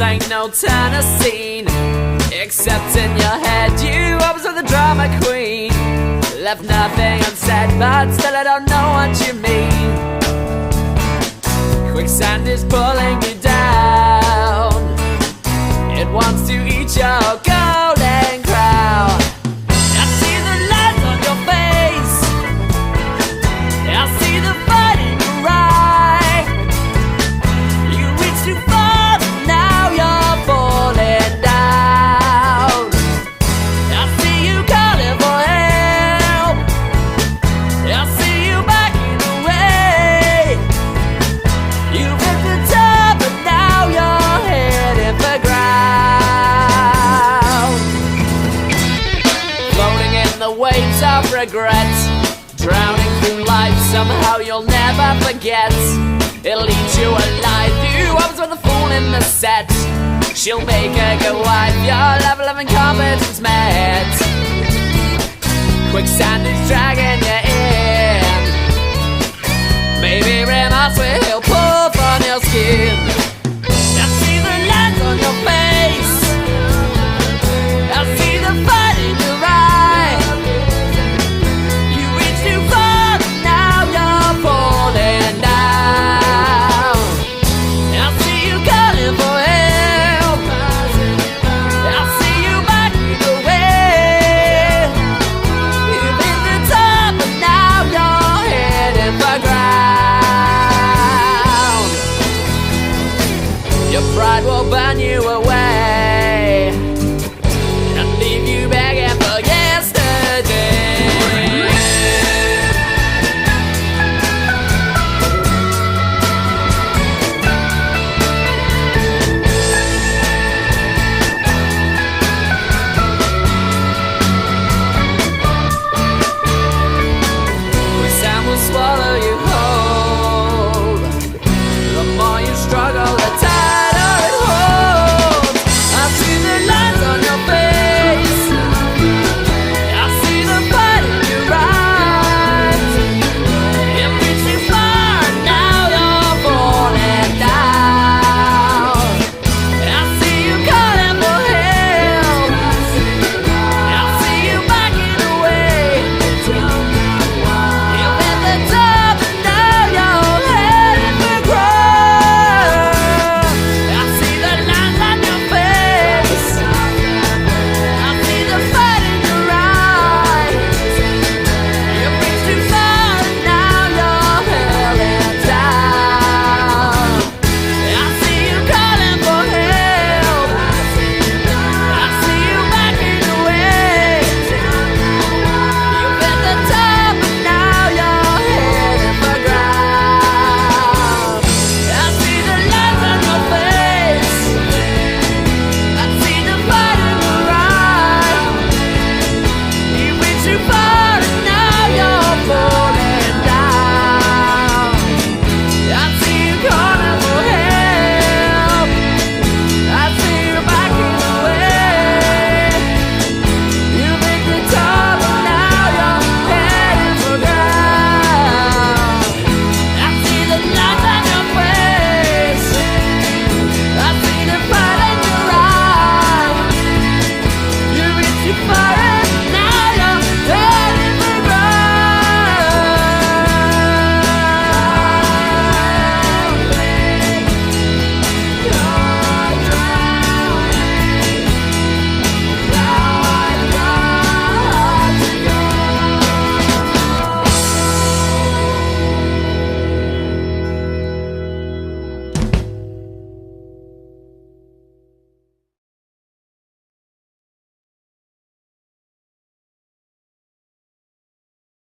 ain't no Tennessee, except in your head you always were the drama queen. Left nothing unsaid, but still I don't know what you mean. Quicksand is pulling you down, it wants to eat your golden crown. I see the light on your face, I see the fight in your eye. You reach too far and now you're falling down. I see you calling for help, I see you backing away. You ripped the top and now you're heading for ground. Floating in the waves of regret, drowning through life, somehow you'll never forget. It'll eat you alive, you always were the fool in the set. She'll make a good wife, your level of incompetence met. Quicksand is dragging you in, maybe remorse will help